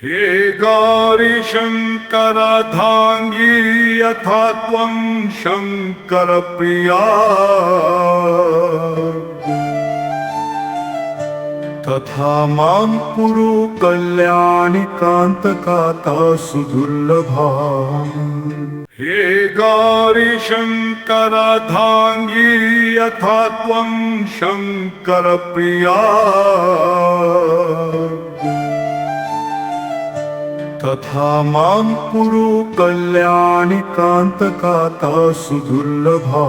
हे गौरी शङ्करार्धाङ्गी यथा त्वं शङ्करप्रिया तथा मां कुरु कल्याणि कान्तकाता सुदुर्लभा। हे गौरी शङ्करार्धाङ्गी यथा त्वं शङ्करप्रिया तथा मां कुरु कल्याणि कान्तकाता सुदुर्लभा।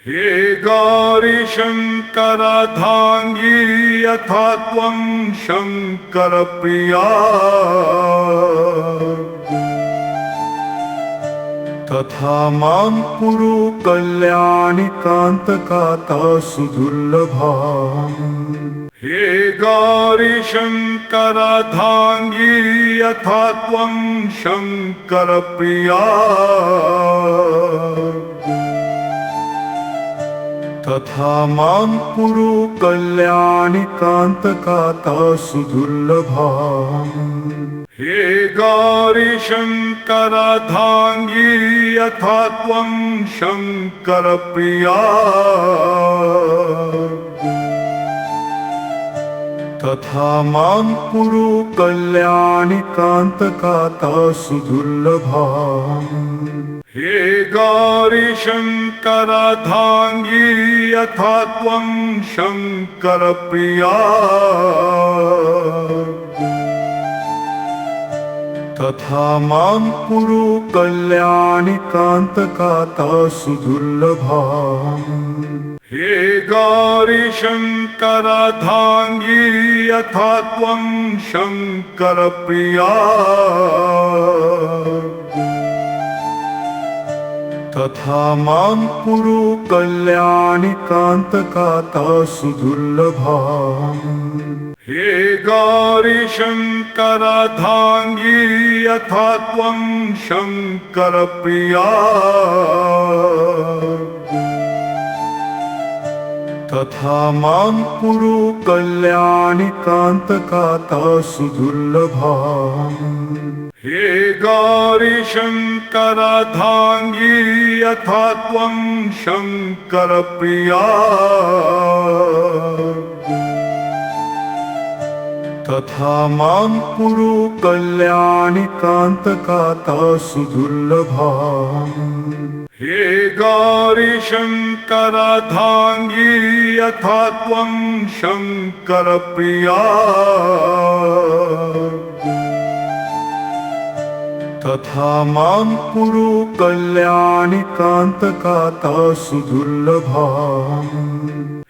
हे गौरी शङ्करार्धाङ्गी यथा त्वं शङ्करप्रिया तथा मां कुरु कल्याणि कान्तकाता सुदुर्लभा। हे गौरी शङ्करार्धाङ्गी यथा त्वं शङ्करप्रिया तथा मां कुरु कल्याणि कान्तकाता सुदुर्लभा। हे गौरी शङ्करार्धाङ्गी यथा त्वं शङ्करप्रिया तथा मां कुरु कल्याणि कान्तकाता सुदुर्लभा। हे गौरी शङ्करार्धाङ्गी यथा त्वं शङ्करप्रिया तथा मां कुरु कल्याणि कान्तकाता सुदुर्लभा। हे गौरी शङ्करार्धाङ्गी यथा त्वं शङ्करप्रिया तथा मां कुरु कल्याणि कान्तकाता सुदुर्लभा। हे गौरी शङ्करार्धाङ्गी यथा त्वं शङ्करप्रिया तथा मां कुरु कल्याणि कान्तकाता सुदुर्लभा। हे गौरी शङ्करार्धाङ्गी यथा त्वं शङ्करप्रिया तथा मां कुरु कल्याणि कान्तकाता सुदुर्लभा। हे गौरी शङ्करार्धाङ्गी यथा त्वं शङ्करप्रिया तथा मां कुरु कल्याणि कान्तकाता सुदुर्लभा।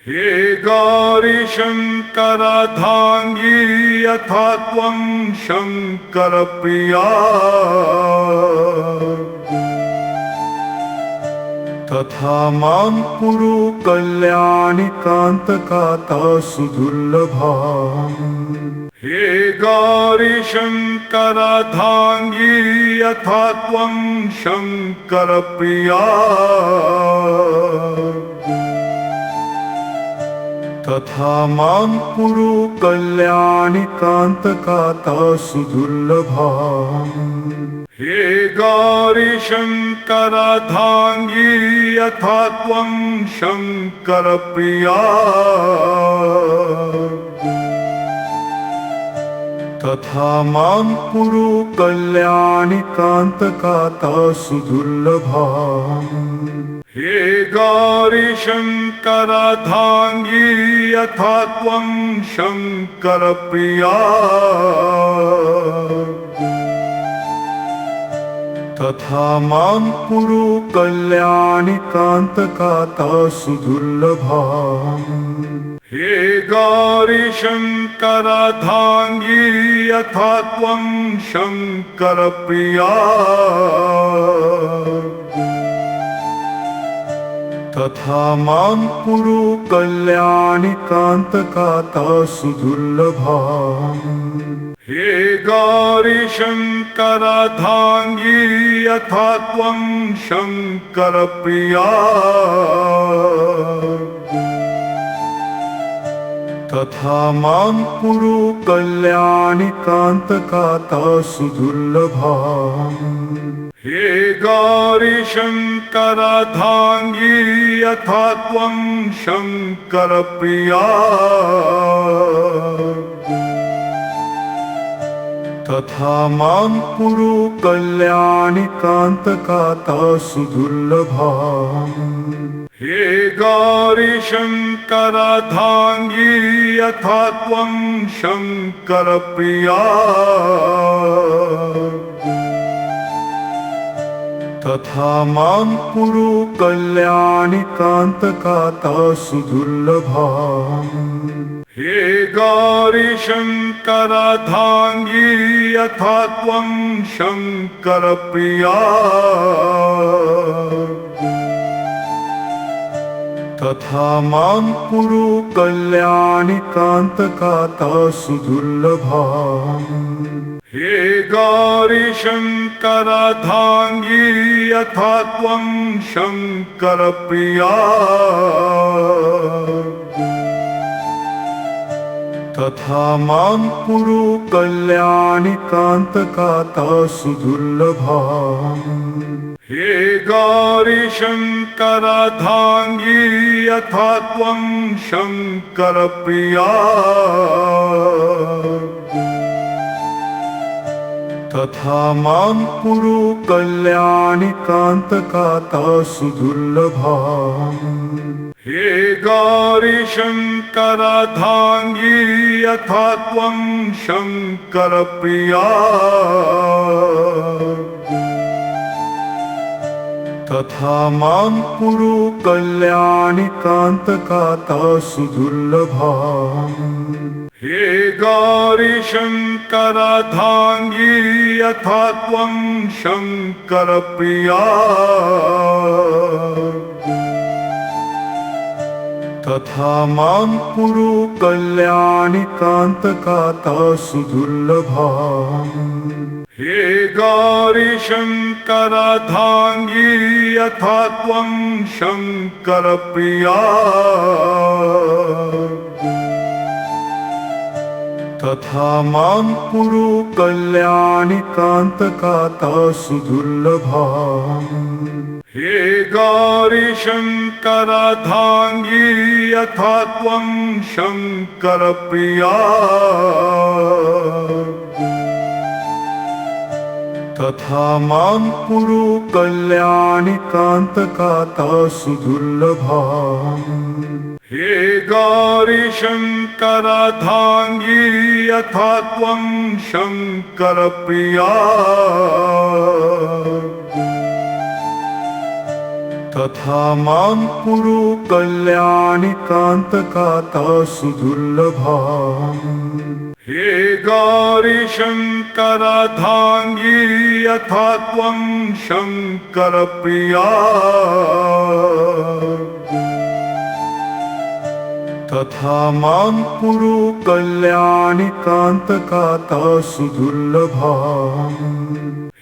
हे गौरी शङ्करार्धाङ्गी यथा त्वं शङ्करप्रिया तथा मां कुरु कल्याणि कान्तकाता सुदुर्लभा। हे गौरी शङ्करार्धाङ्गी यथा त्वं शङ्करप्रिया तथा मां कुरु कल्याणि कान्तकाता सुदुर्लभा। हे गौरी शङ्करार्धाङ्गी यथा त्वं शङ्करप्रिया तथा मां कुरु कल्याणि कान्तकाता सुदुर्लभा। हे गौरी शङ्करार्धाङ्गी यथा त्वं शङ्करप्रिया तथा मां कुरु कल्याणि कान्तकाता सुदुर्लभा। हे गौरी शङ्करार्धाङ्गी यथा त्वं शङ्करप्रिया तथा मां कुरु कल्याणि कान्तकाता सुदुर्लभा। हे गौरी शङ्करार्धाङ्गी यथा त्वं शङ्करप्रिया तथा मां कुरु कल्याणि कान्तकाता सुदुर्लभाम्। हे गौरी शङ्करार्धाङ्गी यथा त्वं शङ्करप्रिया तथा मां कुरु कल्याणि कान्तकाता सुदुर्लभाम्। हे गौरी शङ्करार्धाङ्गी यथा त्वं शङ्करप्रिया तथा मां कुरु कल्याणि कान्तकाता सुदुर्लभाम्। हे गौरी शङ्करार्धाङ्गी यथा त्वं शङ्करप्रिया तथा मां कुरु कल्याणि कान्तकाता सुदुर्लभाम्। हे गौरी शङ्करार्धाङ्गी यथा त्वं शङ्करप्रिया तथा मां कुरु कल्याणि कान्तकाता सुदुर्लभाम्। हे गौरी शङ्करार्धाङ्गी यथा त्वं शङ्करप्रिया तथा मां कुरु कल्याणि कान्तकाता सुदुर्लभाम्। हे गौरी शङ्करार्धाङ्गी यथा त्वं शङ्करप्रिया तथा मां कुरु कल्याणि कान्तकाता सुदुर्लभाम्। हे गौरी शङ्करार्धाङ्गी यथा त्वं शङ्करप्रिया तथा मां कुरु कल्याणि कान्तकाता सुदुर्लभाम्। हे गौरी शङ्करार्धाङ्गी यथा त्वं शङ्करप्रिया तथा मां कुरु कल्याणि कान्तकाता सुदुर्लभाम्। हे गौरी शङ्करार्धाङ्गी यथा त्वं शङ्करप्रिया तथा मां कुरु कल्याणि कान्तकाता सुदुर्लभाम्। हे गौरी शङ्करार्धाङ्गी यथा त्वं शङ्करप्रिया तथा मां कुरु कल्याणि कान्तकाता सुदुर्लभाम्। हे गौरी शङ्करार्धाङ्गी यथा त्वं शङ्करप्रिया तथा मां कुरु कल्याणि कान्तकाता सुदुर्लभाम्।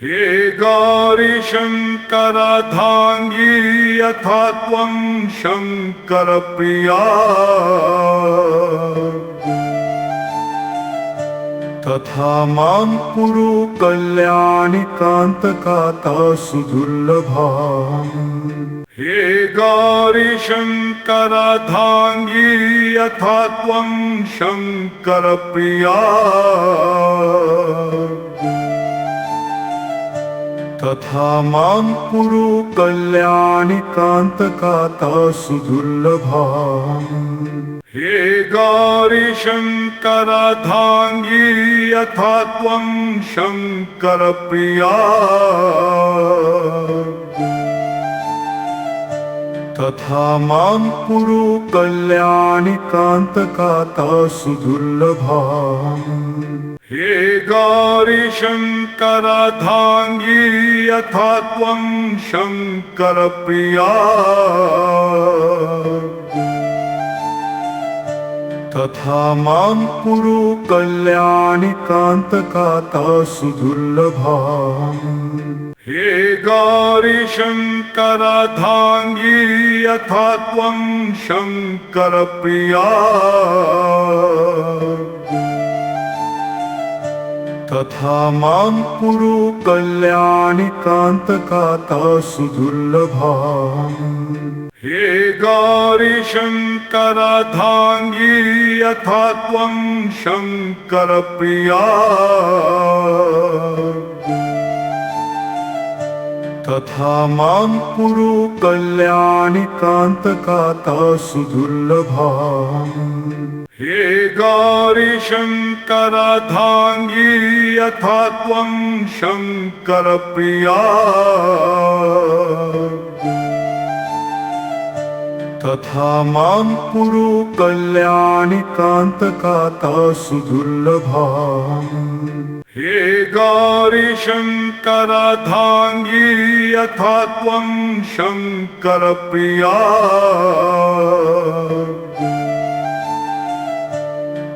हे गौरी शङ्करार्धाङ्गी यथा त्वं शङ्करप्रिया तथा मां कुरु कल्याणि कान्तकाता सुदुर्लभाम्। हे गौरी शङ्करार्धाङ्गी यथा त्वं शङ्करप्रिया तथा मां कुरु कल्याणि कान्तकाता सुदुर्लभाम्। हे गौरी शङ्करार्धाङ्गी यथा त्वं शङ्करप्रिया तथा मां कुरु कल्याणि कान्तकाता सुदुर्लभाम्। हे गौरी शङ्करार्धाङ्गी यथा त्वं शङ्करप्रिया तथा मां कुरु कल्याणिकान्तकाता सुदुर्लभाम्। हे गौरीशङ्करार्धाङ्गी यथा त्वं शङ्करप्रिया तथा मां कुरु कल्याणिकान्तकाता सुदुर्लभाम्। हे गौरीशङ्करार्धाङ्गी यथा त्वं शङ्करप्रिया तथा मां कुरु कल्याणिकान्तकाता सुदुर्लभाम्। हे गौरीशङ्करार्धाङ्गी यथा त्वं शङ्करप्रिया तथा मां कुरु कल्याणिकान्तकाता सुदुर्लभाम्। हे गौरीशङ्करार्धाङ्गी यथा त्वं शङ्करप्रिया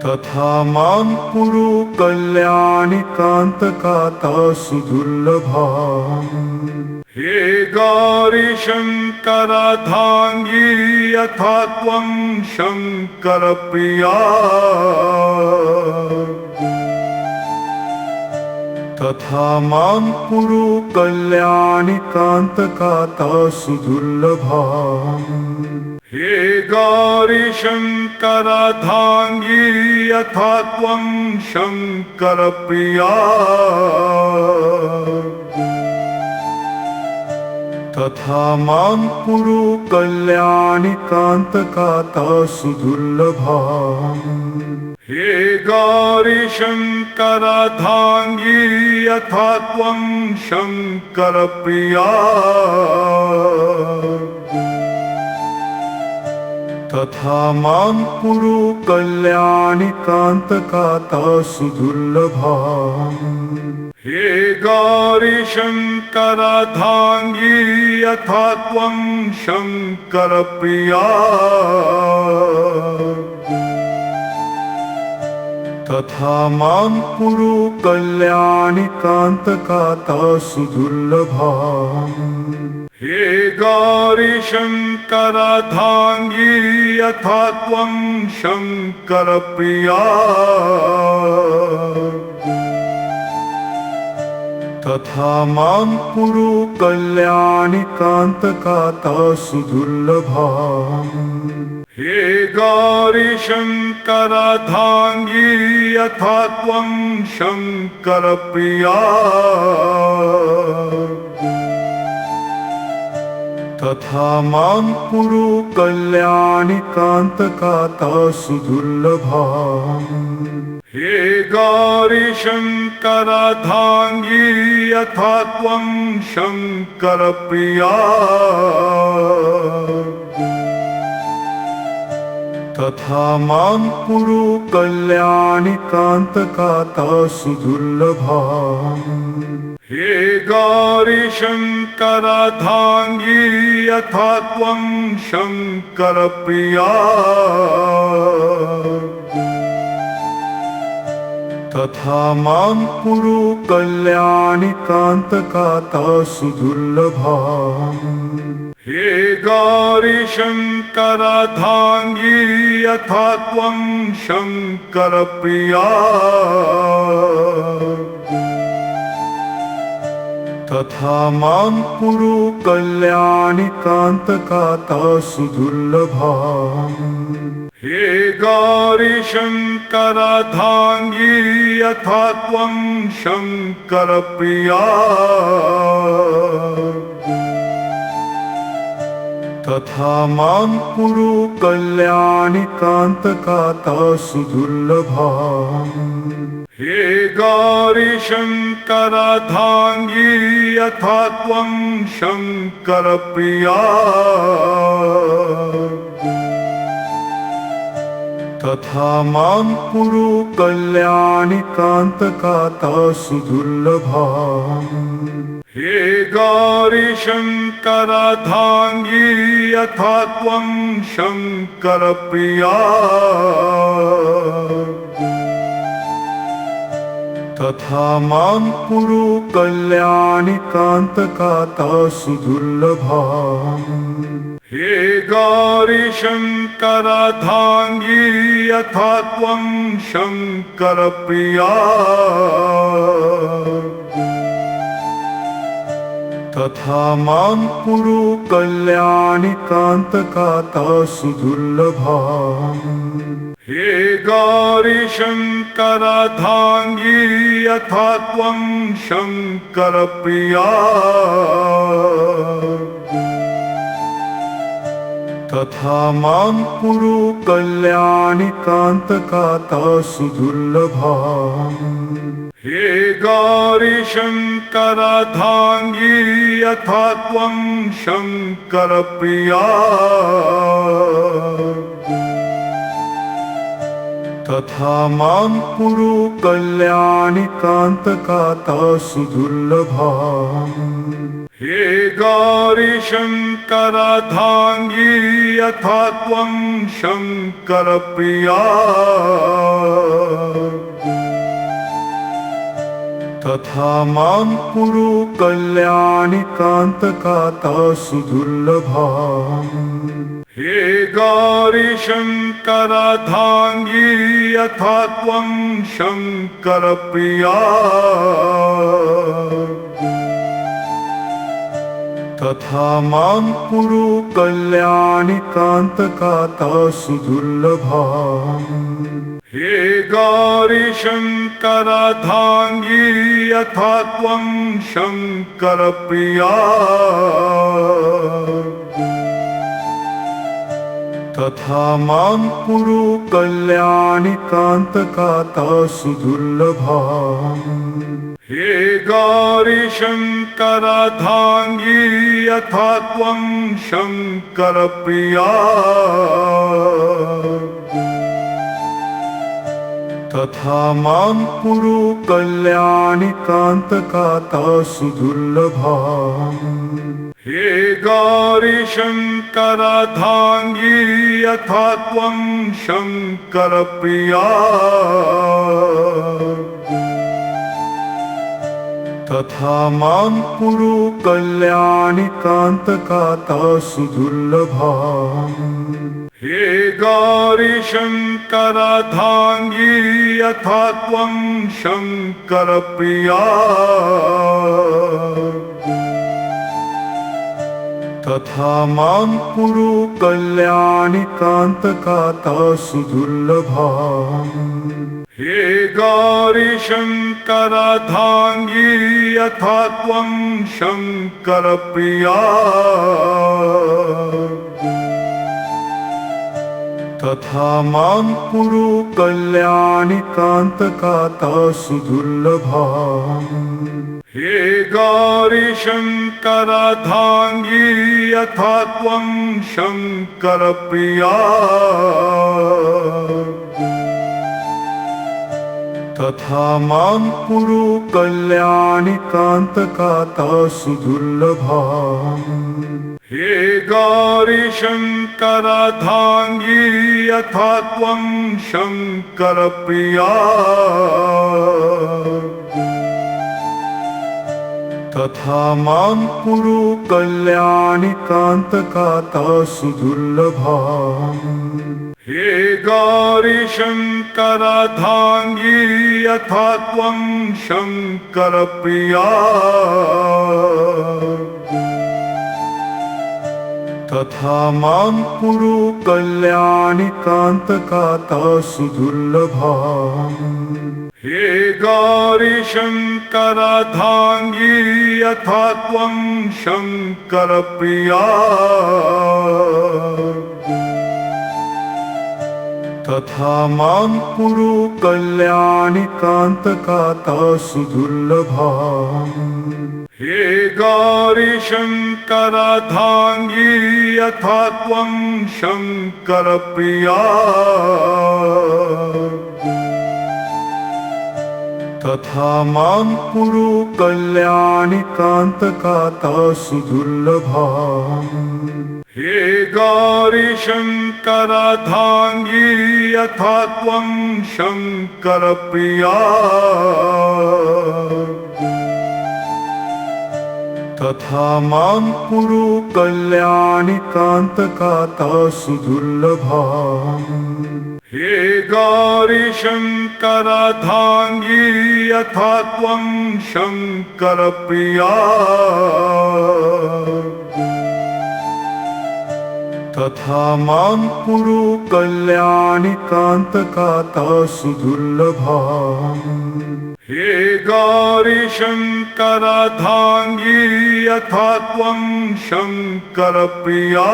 तथा मां कुरु कल्याणिकान्तकाता सुदुर्लभाम्। हे गौरीशङ्करार्धाङ्गी यथा त्वं शङ्करप्रिया तथा मां कुरु कल्याणिकान्तकाता सुदुर्लभाम्। हे गौरीशङ्करार्धाङ्गी यथा त्वं शङ्करप्रिया तथा मां कुरु कल्याणिकान्तकाता सुदुर्लभाम्। हे गौरीशङ्करार्धाङ्गी यथा त्वं शङ्करप्रिया तथा मां कुरु कल्याणिकान्तकाता सुदुर्लभाम्। हे गौरीशङ्करार्धाङ्गी यथा त्वं शङ्करप्रिया तथा मां कुरु कल्याणिकान्तकाता सुदुर्लभाम्। हे गौरीशङ्करार्धाङ्गी यथा त्वं शङ्करप्रिया तथा मां कुरु कल्याणिकान्तकाता सुदुर्लभाम्। हे गौरीशङ्करार्धाङ्गी यथा त्वं शङ्करप्रिया तथा मां कुरु कल्याणिकान्तकाता सुदुर्लभाम्। हे गौरीशङ्करार्धाङ्गी यथा त्वं शङ्करप्रिया तथा मां कुरु कल्याणिकान्तकाता सुदुर्लभाम्। हे गौरीशङ्करार्धाङ्गी यथा त्वं शङ्करप्रिया तथा मां कुरु कल्याणिकान्तकाता सुदुर्लभाम्। हे गौरीशङ्करार्धाङ्गी यथा त्वं शङ्करप्रिया तथा मां कुरु कल्याणिकान्तकाता सुदुर्लभाम्। हे गौरीशङ्करार्धाङ्गी यथा त्वं शङ्करप्रिया तथा मां कुरु कल्याणिकान्तकाता सुदुर्लभाम्। हे गौरीशङ्करार्धाङ्गी यथा त्वं शङ्करप्रिया तथा मां कुरु कल्याणिकान्तकाता सुदुर्लभाम्। हे गौरीशङ्करार्धाङ्गी यथा त्वं शङ्करप्रिया तथा मां कुरु कल्याणिकान्तकाता सुदुर्लभाम्। हे गौरीशङ्करार्धाङ्गी यथा त्वं शङ्करप्रिया तथा मां कुरु कल्याणिकान्तकाता सुदुर्लभाम्। हे गौरीशङ्करार्धाङ्गी यथा त्वं शङ्करप्रिया तथा मां कुरु कल्याणिकान्तकाता सुदुर्लभाम्। हे गौरीशङ्करार्धाङ्गी यथा त्वं शङ्करप्रिया तथा मां कुरु कल्याणिकान्तकाता सुदुर्लभाम्। हे गौरीशङ्करार्धाङ्गी यथा त्वं शङ्करप्रिया तथा मां कुरु कल्याणिकान्तकाता सुदुर्लभाम्। हे गौरीशङ्करार्धाङ्गी यथा त्वं शङ्करप्रिया तथा मां कुरु कल्याणिकान्तकाता सुदुर्लभाम्। हे गौरीशङ्करार्धाङ्गी यथा त्वं शङ्करप्रिया तथा मां कुरु कल्याणिकान्तकाता सुदुर्लभाम्। हे गौरीशङ्करार्धाङ्गी यथा त्वं शङ्करप्रिया तथा मां कुरु कल्याणिकान्तकाता सुदुर्लभाम्। हे गौरीशङ्करार्धाङ्गी यथा त्वं शङ्करप्रिया तथा मां कुरु कल्याणिकान्तकाता सुदुर्लभाम्। हे गौरीशङ्करार्धाङ्गी यथा त्वं शङ्करप्रिया तथा मां कुरु कल्याणिकान्तकाता सुदुर्लभाम्। हे गौरीशङ्करार्धाङ्गी यथा त्वं शङ्करप्रिया तथा मां कुरु कल्याणिकान्तकाता सुदुर्लभाम्। हे गौरीशङ्करार्धाङ्गी यथा त्वं शङ्करप्रिया तथा मां कुरु कल्याणिकान्तकाता सुदुर्लभाम्। हे गौरीशङ्करार्धाङ्गी यथा त्वं शङ्करप्रिया तथा मां कुरु कल्याणिकान्तकाता सुदुर्लभाम्। हे गौरीशङ्करार्धाङ्गी यथा त्वं शङ्करप्रिया तथा मां कुरु कल्याणिकान्तकाता सुदुर्लभाम्। हे गौरीशङ्करार्धाङ्गी यथा त्वं शङ्करप्रिया तथा मां कुरु कल्याणिकान्तकाता सुदुर्लभाम्। हे गौरीशङ्करार्धाङ्गी यथा त्वं शङ्करप्रिया तथा मां कुरु कल्याणिकान्तकाता सुदुर्लभाम्। हे गौरीशङ्करार्धाङ्गी यथा त्वं शङ्करप्रिया तथा मां कुरु कल्याणिकान्तकाता सुदुर्लभाम्। हे गौरीशङ्करार्धाङ्गी यथा त्वं शङ्करप्रिया तथा मां कुरु कल्याणिकान्तकाता सुदुर्लभाम्। हे गौरीशङ्करार्धाङ्गी यथा त्वं शङ्करप्रिया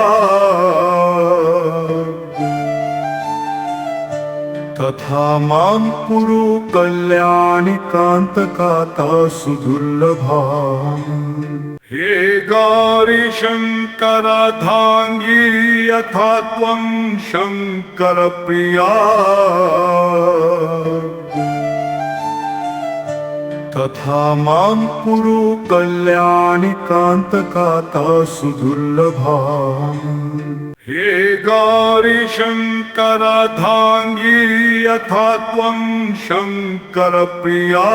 तथा मां कुरु कल्याणिकान्तकाता सुदुर्लभाम्। हे गौरीशङ्करार्धाङ्गी यथा त्वं शङ्करप्रिया तथा मां कुरु कल्याणिकान्तकाता सुदुर्लभाम्। हे गौरीशङ्करार्धाङ्गी यथा त्वं शङ्करप्रिया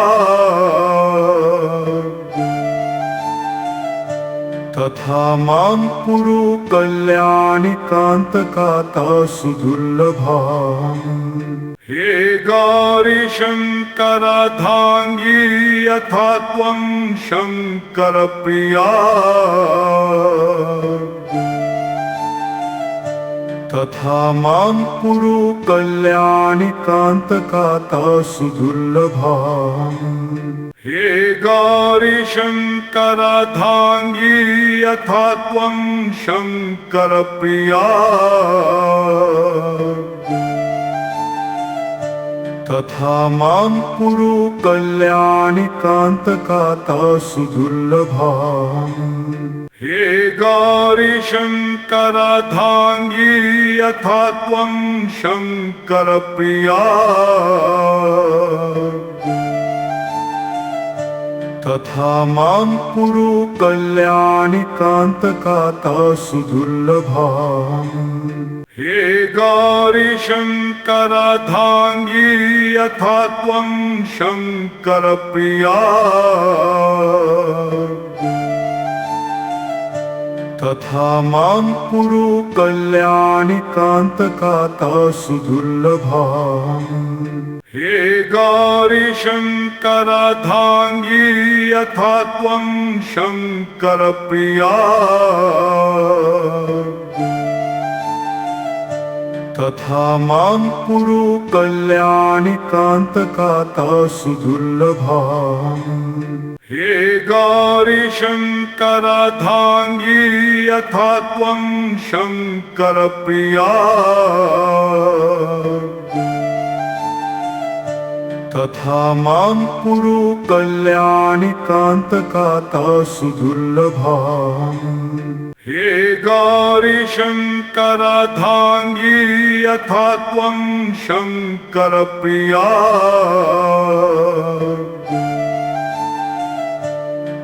तथा मां कुरु कल्याणिकान्तकाता सुदुर्लभाम्। हे गौरीशङ्करार्धाङ्गी यथा त्वं शङ्करप्रिया तथा मां कुरु कल्याणिकान्तकाता सुदुर्लभाम्। हे गौरीशङ्करार्धाङ्गी यथा त्वं शङ्करप्रिया तथा मां कुरु कल्याणिकान्तकाता सुदुर्लभाम्। हे गौरीशङ्करार्धाङ्गी यथा त्वं शङ्करप्रिया तथा मां कुरु कल्याणिकान्तकाता सुदुर्लभाम्। हे गौरीशङ्करार्धाङ्गी यथा त्वं शङ्करप्रिया तथा मां कुरु कल्याणिकान्तकाता सुदुर्लभाम्। हे गौरीशङ्करार्धाङ्गी यथा त्वं शङ्करप्रिया तथा मां कुरु कल्याणिकान्तकाता सुदुर्लभाम्। हे गौरीशङ्करार्धाङ्गी यथा त्वं शङ्करप्रिया तथा मां कुरु कल्याणिकान्तकाता सुदुर्लभाम्। हे गौरीशङ्करार्धाङ्गी यथा त्वं शङ्करप्रिया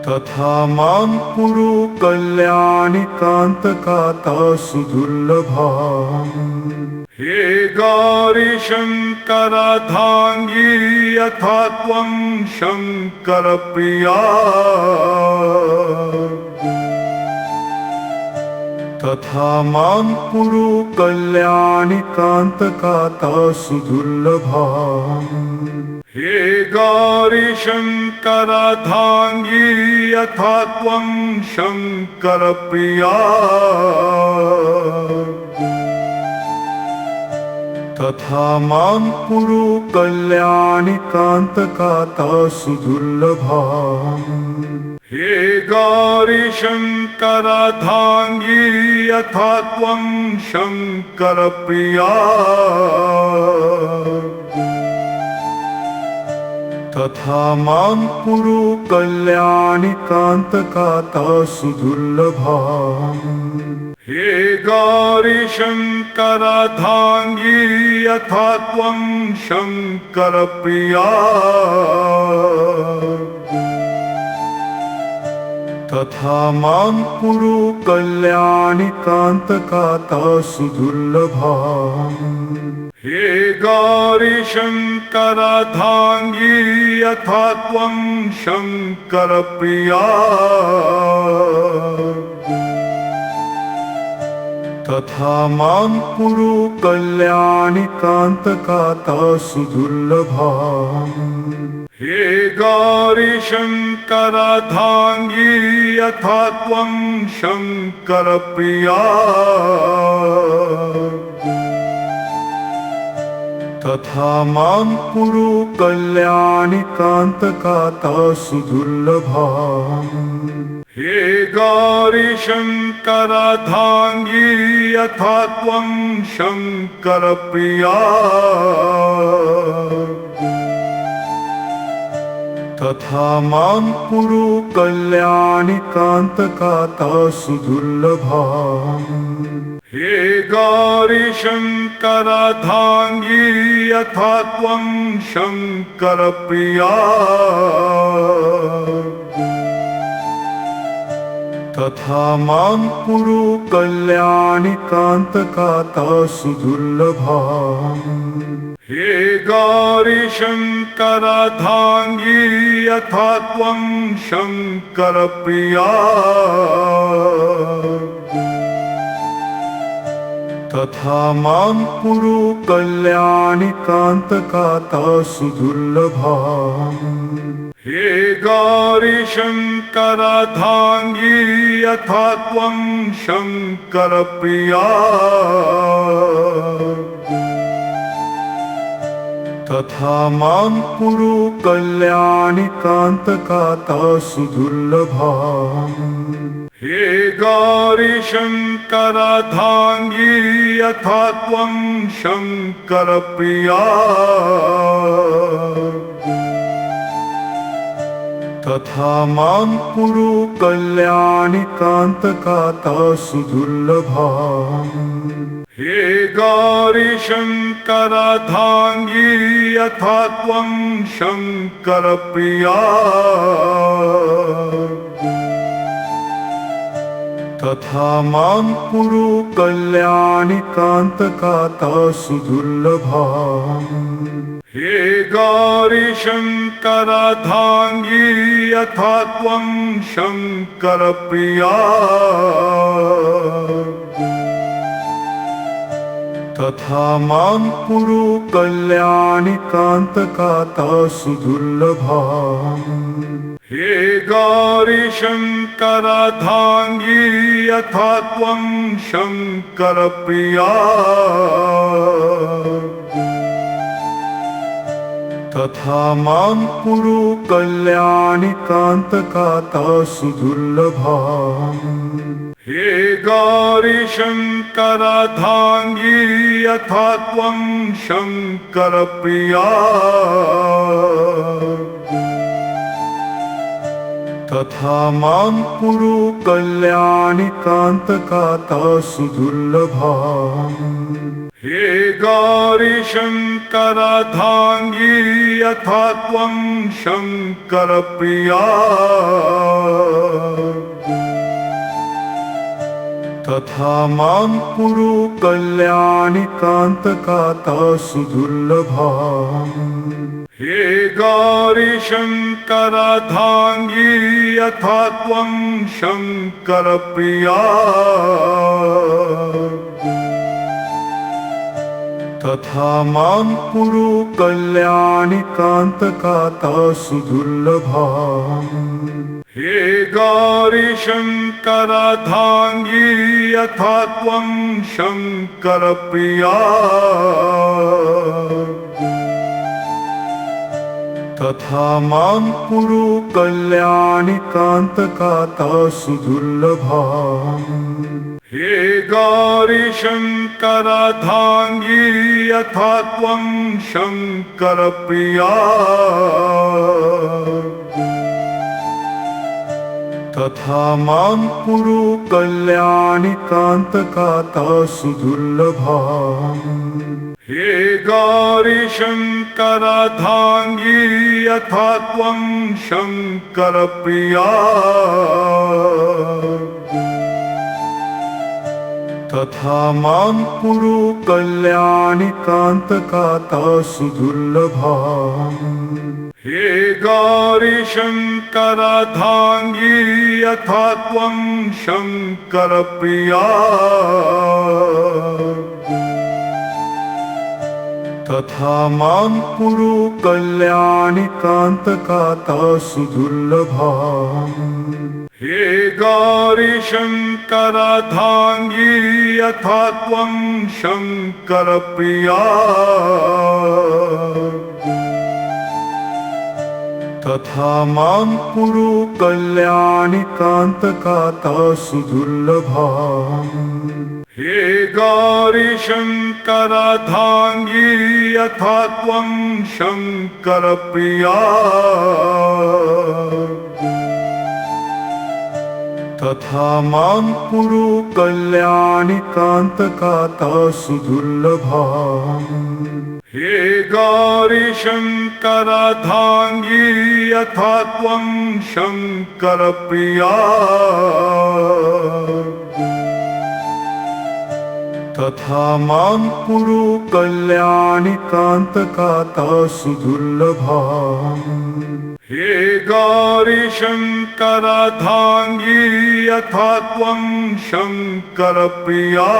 तथा मां कुरु कल्याणिकान्तकाता सुदुर्लभाम्। हे गौरीशङ्करार्धाङ्गी यथा त्वं शङ्करप्रिया तथा मां कुरु कल्याणिकान्तकाता सुदुर्लभाम्। हे गौरीशङ्करार्धाङ्गी यथा त्वं शङ्करप्रिया तथा मां कुरु कल्याणिकान्तकाता सुदुर्लभाम्। हे गौरीशङ्करार्धाङ्गी यथा त्वं शङ्करप्रिया तथा मां कुरु कल्याणिकान्तकाता सुदुर्लभाम्। हे गौरीशङ्करार्धाङ्गी यथा त्वं शङ्करप्रिया तथा मां कुरु कल्याणिकान्तकाता सुदुर्लभाम्। हे गौरीशङ्करार्धाङ्गी यथा त्वं शङ्करप्रिया तथा मां कुरु कल्याणिकान्तकाता सुदुर्लभाम्। हे गौरीशङ्करार्धाङ्गी यथा त्वं शङ्करप्रिया तथा मां कुरु कल्याणिकान्तकाता सुदुर्लभाम्। हे गौरीशङ्करार्धाङ्गी यथा त्वं शङ्करप्रिया तथा मां कुरु कल्याणिकान्तकाता सुदुर्लभाम्। हे गौरीशङ्करार्धाङ्गी यथा त्वं शङ्करप्रिया तथा मां कुरु कल्याणिकान्तकाता सुदुर्लभाम्। हे गौरीशङ्करार्धाङ्गी यथा त्वं शङ्करप्रिया तथा मां कुरु कल्याणिकान्तकाता सुदुर्लभाम्। हे गौरीशङ्करार्धाङ्गी यथा त्वं शङ्करप्रिया तथा मां कुरु कल्याणिकान्तकाता सुदुर्लभाम्। हे गौरीशङ्करार्धाङ्गी यथा त्वं शङ्करप्रिया तथा मां कुरु कल्याणिकान्तकाता सुदुर्लभाम्। हे गौरीशङ्करार्धाङ्गी यथा त्वं शङ्करप्रिया तथा मां कुरु कल्याणिकान्तकाता सुदुर्लभाम्। हे गौरीशङ्करार्धाङ्गी यथा त्वं शङ्करप्रिया तथा मां कुरु कल्याणिकान्तकाता सुदुर्लभाम्। हे गौरीशङ्करार्धाङ्गी यथा त्वं शङ्करप्रिया तथा मां कुरु कल्याणिकान्तकाता सुदुर्लभाम्। हे गौरीशङ्करार्धाङ्गी यथा त्वं शङ्करप्रिया तथा मां कुरु कल्याणिकान्तकाता सुदुर्लभाम्। हे गौरीशङ्करार्धाङ्गी यथा त्वं शङ्करप्रिया तथा मां कुरु कल्याणिकान्तकाता सुदुर्लभाम्। हे गौरीशङ्करार्धाङ्गी यथा त्वं शङ्करप्रिया तथा मां कुरु कल्याणिकान्तकाता सुदुर्लभाम्। हे गौरीशङ्करार्धाङ्गी यथा त्वं शङ्करप्रिया तथा मां कुरु कल्याणिकान्तकाता सुदुर्लभाम्। हे गौरीशङ्करार्धाङ्गी यथा त्वं शङ्करप्रिया तथा मां कुरु कल्याणिकान्तकाता सुदुर्लभाम्। हे गौरीशङ्करार्धाङ्गी यथा त्वं शङ्करप्रिया तथा मां कुरु कल्याणिकान्तकाता सुदुर्लभाम्। हे गौरीशङ्करार्धाङ्गी यथा त्वं शङ्करप्रिया तथा मां कुरु कल्याणिकान्तकाता सुदुर्लभाम्। हे गौरीशङ्करार्धाङ्गी यथा त्वं शङ्करप्रिया तथा मां कुरु कल्याणिकान्तकाता सुदुर्लभाम्। हे गौरीशङ्करार्धाङ्गी यथा त्वं शङ्करप्रिया तथा मां कुरु कल्याणिकान्तकाता सुदुर्लभाम्। हे गौरीशङ्करार्धाङ्गी यथा त्वं शङ्करप्रिया तथा मां कुरु कल्याणिकान्तकाता सुदुर्लभाम्। हे गौरीशङ्करार्धाङ्गी यथा त्वं शङ्करप्रिया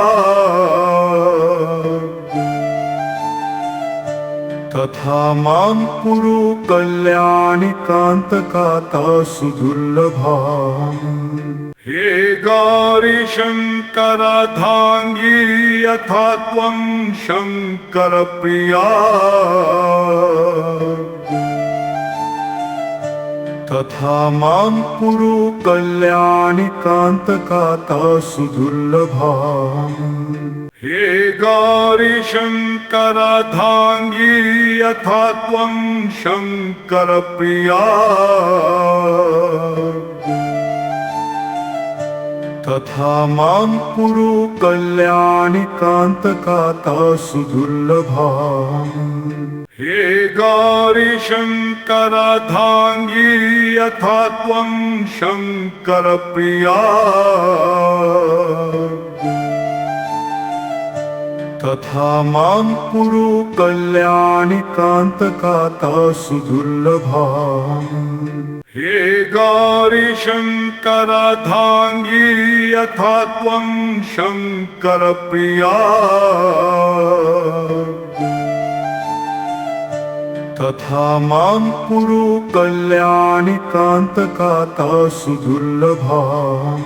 तथा मां कुरु कल्याणिकान्तकाता सुदुर्लभाम्। हे गौरीशङ्करार्धाङ्गी यथा त्वं शङ्करप्रिया तथा मां कुरु कल्याणिकान्तकाता सुदुर्लभाम्। हे गौरीशङ्करार्धाङ्गी यथा त्वं शङ्करप्रिया तथा मां कुरु कल्याणिकान्तकाता सुदुर्लभाम्। हे गौरीशङ्करार्धाङ्गी यथा त्वं शङ्करप्रिया तथा मां कुरु कल्याणिकान्तकाता सुदुर्लभाम्। हे गौरीशङ्करार्धाङ्गी यथा त्वं शङ्करप्रिया तथा मां कुरु कल्याणिकान्तकाता सुदुर्लभाम्।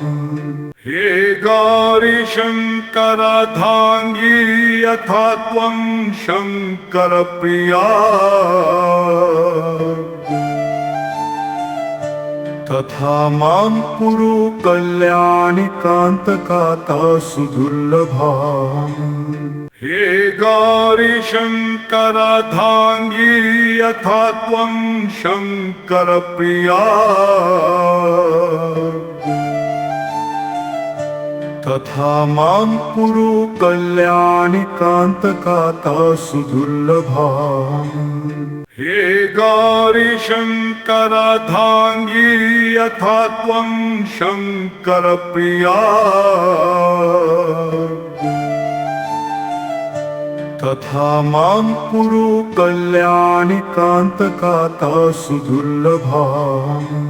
हे गौरीशङ्करार्धाङ्गी यथा त्वं शङ्करप्रिया तथा मां कुरु कल्याणिकान्तकाता सुदुर्लभाम्। हे गौरीशङ्करार्धाङ्गी यथा त्वं शङ्करप्रिया तथा मां कुरु कल्याणिकान्तकाता सुदुर्लभाम्। हे गौरीशङ्करार्धाङ्गी यथा त्वं शङ्करप्रिया तथा मां कुरु कल्याणिकान्तकाता सुदुर्लभाम्।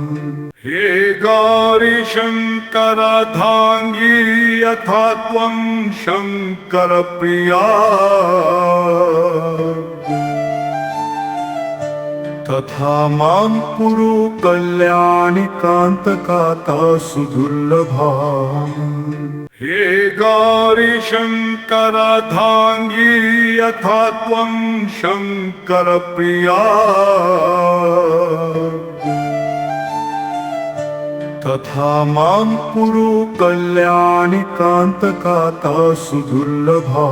हे गौरीशङ्करार्धाङ्गी शङ्करार्धाङ्गी यथा त्वं शङ्करप्रिया तथा मां कुरु कल्याणि कान्तकाता सुदुर्लभा हे गौरी शङ्करार्धाङ्गी यथा त्वं शङ्करप्रिया तथा मां कुरु कल्याणि कान्तकाता सुदुर्लभा।